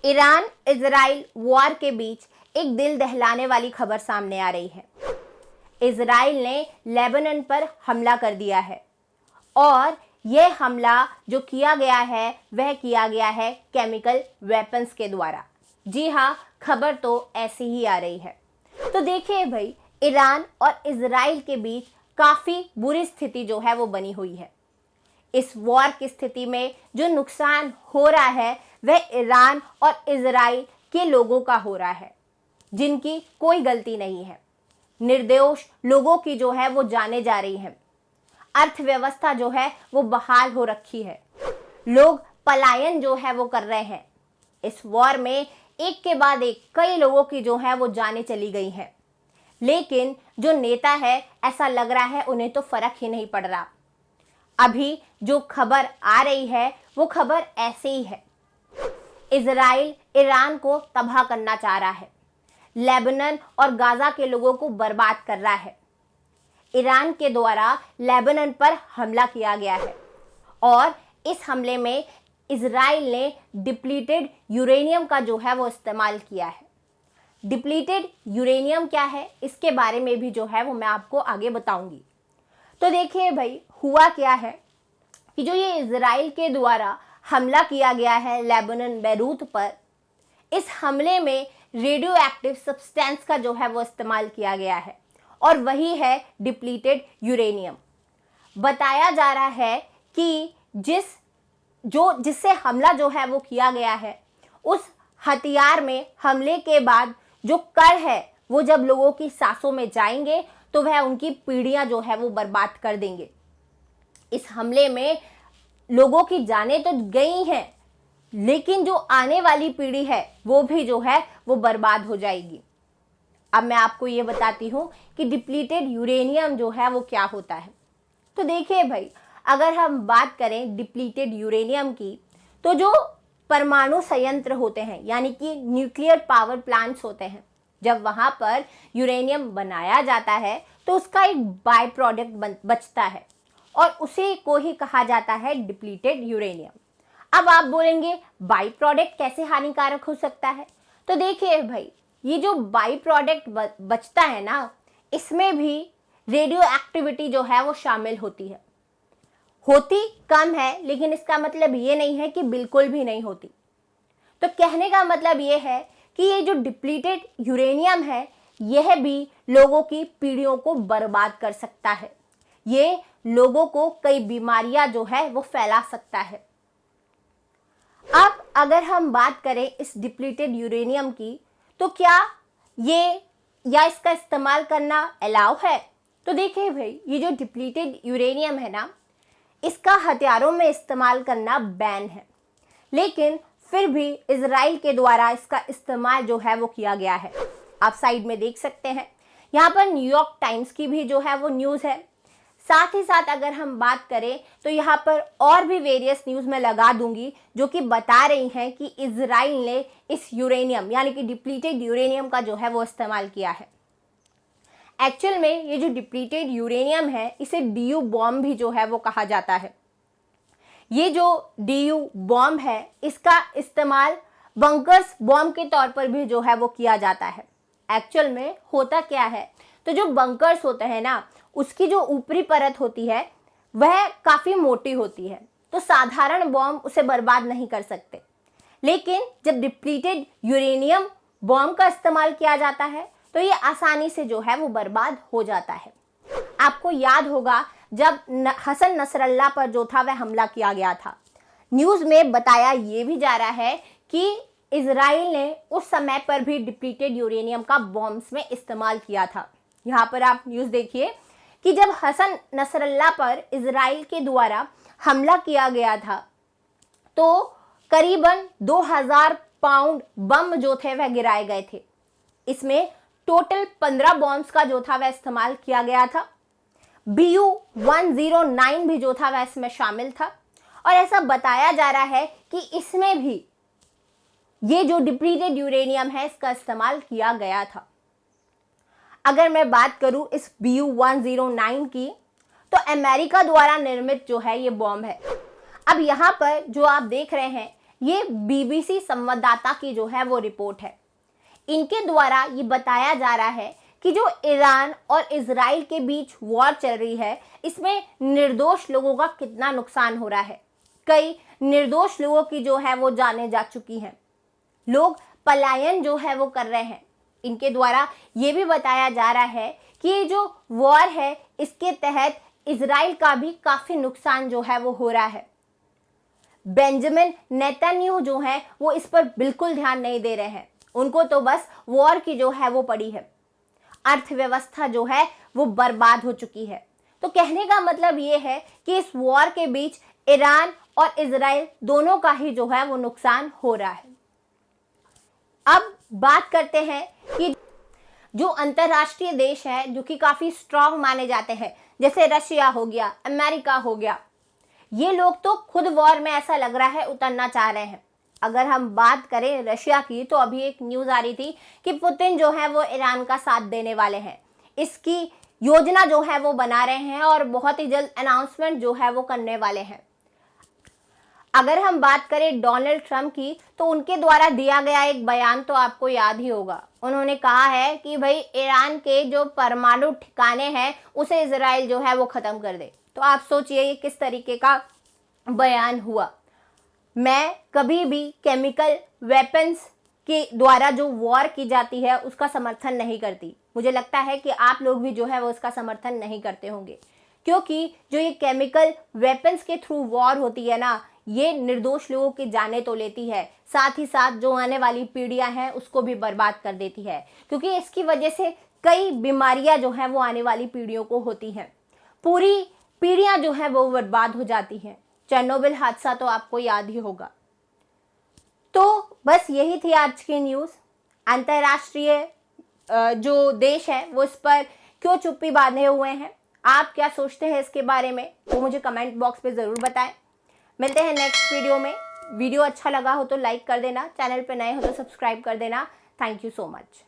Iran Israel war के बीच एक दिल दहलाने वाली खबर सामने आ रही है। इजराइल ने लेबनान पर हमला कर दिया है और यह हमला जो किया गया है वह किया गया है केमिकल वेपन्स के द्वारा। जी हाँ, खबर तो ऐसी ही आ रही है। तो देखिए भाई, ईरान और इजराइल के बीच काफ़ी बुरी स्थिति जो है वो बनी हुई है। इस वॉर की स्थिति में जो नुकसान हो रहा है वह ईरान और इजराइल के लोगों का हो रहा है, जिनकी कोई गलती नहीं है। निर्दोष लोगों की जो है वो जाने जा रही हैं। अर्थव्यवस्था जो है वो बहाल हो रखी है। लोग पलायन जो है वो कर रहे हैं। इस वॉर में एक के बाद एक कई लोगों की जो है वो जाने चली गई हैं। लेकिन जो नेता है, ऐसा लग रहा है उन्हें तो फर्क ही नहीं पड़ रहा। अभी जो खबर आ रही है वो खबर ऐसे ही है। इजराइल ईरान को तबाह करना चाह रहा है, लेबनान और गाजा के लोगों को बर्बाद कर रहा है। ईरान के द्वारा लेबनान पर हमला किया गया है और इस हमले में इजराइल ने डिप्लीटेड यूरेनियम का जो है वो इस्तेमाल किया है। डिप्लीटेड यूरेनियम क्या है, इसके बारे में भी जो है वो मैं आपको आगे बताऊंगी। तो देखिए भाई, हुआ क्या है कि जो ये इजराइल के द्वारा हमला किया गया है लेबनान बैरूत पर, इस हमले में रेडियो एक्टिव सब्सटेंस का जो है वो इस्तेमाल किया गया है और वही है डिप्लीटेड यूरेनियम। बताया जा रहा है कि जिससे हमला जो है वो किया गया है, उस हथियार में हमले के बाद जो कण है वो जब लोगों की सांसों में जाएंगे तो वह उनकी पीढ़ियां जो है वो बर्बाद कर देंगे। इस हमले में लोगों की जानें तो गई हैं, लेकिन जो आने वाली पीढ़ी है वो भी जो है वो बर्बाद हो जाएगी। अब मैं आपको ये बताती हूँ कि डिप्लीटेड यूरेनियम जो है वो क्या होता है। तो देखिए भाई, अगर हम बात करें डिप्लीटेड यूरेनियम की, तो जो परमाणु संयंत्र होते हैं, यानी कि न्यूक्लियर पावर प्लांट्स होते हैं, जब वहाँ पर यूरेनियम बनाया जाता है तो उसका एक बाय प्रोडक्ट बचता है और उसी को ही कहा जाता है डिप्लीटेड यूरेनियम। अब आप बोलेंगे बाई प्रोडक्ट कैसे हानिकारक हो सकता है? तो देखिए भाई, ये जो बाई प्रोडक्ट बचता है ना, इसमें भी रेडियो एक्टिविटी जो है वो शामिल होती है। होती कम है, लेकिन इसका मतलब ये नहीं है कि बिल्कुल भी नहीं होती। तो कहने का मतलब ये है कि ये जो डिप्लीटेड यूरेनियम है, यह भी लोगों की पीढ़ियों को बर्बाद कर सकता है। ये लोगों को कई बीमारियां जो है वो फैला सकता है। अब अगर हम बात करें इस डिप्लीटेड यूरेनियम की, तो क्या इसका इस्तेमाल करना अलाउ है? तो देखिए भाई, ये जो डिप्लीटेड यूरेनियम है ना, इसका हथियारों में इस्तेमाल करना बैन है, लेकिन फिर भी इजराइल के द्वारा इसका इस्तेमाल जो है वो किया गया है। आप साइड में देख सकते हैं, यहाँ पर न्यूयॉर्क टाइम्स की भी जो है वो न्यूज़ है। साथ ही साथ अगर हम बात करें तो यहाँ पर और भी वेरियस न्यूज़ मैं लगा दूंगी जो कि बता रही हैं कि इजराइल ने इस यूरेनियम यानी कि डिप्लीटेड यूरेनियम का जो है वो इस्तेमाल किया है। एक्चुअल में ये जो डिप्लीटेड यूरेनियम है, इसे डीयू बॉम्ब भी जो है वो कहा जाता है। ये जो डीयू बॉम्ब है, इसका इस्तेमाल बंकर्स बॉम्ब के तौर पर भी जो है वो किया जाता है। एक्चुअल में होता क्या है, तो जो बंकर्स होते हैं ना, उसकी जो ऊपरी परत होती है वह काफ़ी मोटी होती है, तो साधारण बॉम्ब उसे बर्बाद नहीं कर सकते। लेकिन जब डिप्लीटेड यूरेनियम बॉम्ब का इस्तेमाल किया जाता है तो ये आसानी से जो है वो बर्बाद हो जाता है। आपको याद होगा जब हसन नसरल्ला पर जो था वह हमला किया गया था, न्यूज़ में बताया ये भी जा रहा है कि इजराइल ने उस समय पर भी डिप्लीटेड यूरेनियम का बॉम्ब्स में इस्तेमाल किया था। यहाँ पर आप न्यूज़ देखिए कि जब हसन नसरल्ला पर इजराइल के द्वारा हमला किया गया था तो करीबन 2000 पाउंड बम जो थे वह गिराए गए थे। इसमें टोटल 15 बॉम्ब्स का जो था वह इस्तेमाल किया गया था। BU-109 भी जो था वह इसमें शामिल था और ऐसा बताया जा रहा है कि इसमें भी ये जो डिप्लीटेड यूरेनियम है इसका इस्तेमाल किया गया था। अगर मैं बात करूं इस BU-109 की, तो अमेरिका द्वारा निर्मित जो है ये बॉम्ब है। अब यहाँ पर जो आप देख रहे हैं ये बीबीसी संवाददाता की जो है वो रिपोर्ट है। इनके द्वारा ये बताया जा रहा है कि जो ईरान और इजराइल के बीच वॉर चल रही है, इसमें निर्दोष लोगों का कितना नुकसान हो रहा है। कई निर्दोष लोगों की जो है वो जानें जा चुकी हैं, लोग पलायन जो है वो कर रहे हैं। इनके द्वारा ये भी बताया जा रहा है कि ये जो वॉर है इसके तहत इजराइल का भी काफ़ी नुकसान जो है वो हो रहा है। बेंजामिन नेतन्याहू जो है वो इस पर बिल्कुल ध्यान नहीं दे रहे हैं, उनको तो बस वॉर की जो है वो पड़ी है। अर्थव्यवस्था जो है वो बर्बाद हो चुकी है। तो कहने का मतलब ये है कि इस वॉर के बीच ईरान और इजराइल दोनों का ही जो है वो नुकसान हो रहा है। अब बात करते हैं कि जो अंतर्राष्ट्रीय देश है जो कि काफ़ी स्ट्रांग माने जाते हैं, जैसे रशिया हो गया, अमेरिका हो गया, ये लोग तो खुद वॉर में ऐसा लग रहा है उतरना चाह रहे हैं। अगर हम बात करें रशिया की, तो अभी एक न्यूज़ आ रही थी कि पुतिन जो है वो ईरान का साथ देने वाले हैं। इसकी योजना जो है वो बना रहे हैं और बहुत ही जल्द अनाउंसमेंट जो है वो करने वाले हैं। अगर हम बात करें डोनाल्ड ट्रंप की, तो उनके द्वारा दिया गया एक बयान तो आपको याद ही होगा। उन्होंने कहा है कि भाई ईरान के जो परमाणु ठिकाने हैं उसे इजराइल जो है वो ख़त्म कर दे। तो आप सोचिए ये किस तरीके का बयान हुआ। मैं कभी भी केमिकल वेपन्स के द्वारा जो वॉर की जाती है उसका समर्थन नहीं करती। मुझे लगता है कि आप लोग भी जो है वो उसका समर्थन नहीं करते होंगे, क्योंकि जो ये केमिकल वेपन्स के थ्रू वॉर होती है ना, ये निर्दोष लोगों की जानें तो लेती है, साथ ही साथ जो आने वाली पीढ़ियां हैं उसको भी बर्बाद कर देती है, क्योंकि इसकी वजह से कई बीमारियां जो हैं वो आने वाली पीढ़ियों को होती हैं। पूरी पीढ़ियां जो हैं वो बर्बाद हो जाती हैं। चेरनोबिल हादसा तो आपको याद ही होगा। तो बस यही थी आज की न्यूज़। अंतर्राष्ट्रीय जो देश है वो इस पर क्यों चुप्पी बांधे हुए हैं, आप क्या सोचते हैं इसके बारे में, वो मुझे कमेंट बॉक्स पे ज़रूर बताएं। मिलते हैं नेक्स्ट वीडियो में। वीडियो अच्छा लगा हो तो लाइक कर देना, चैनल पे नए हो तो सब्सक्राइब कर देना। Thank you so much.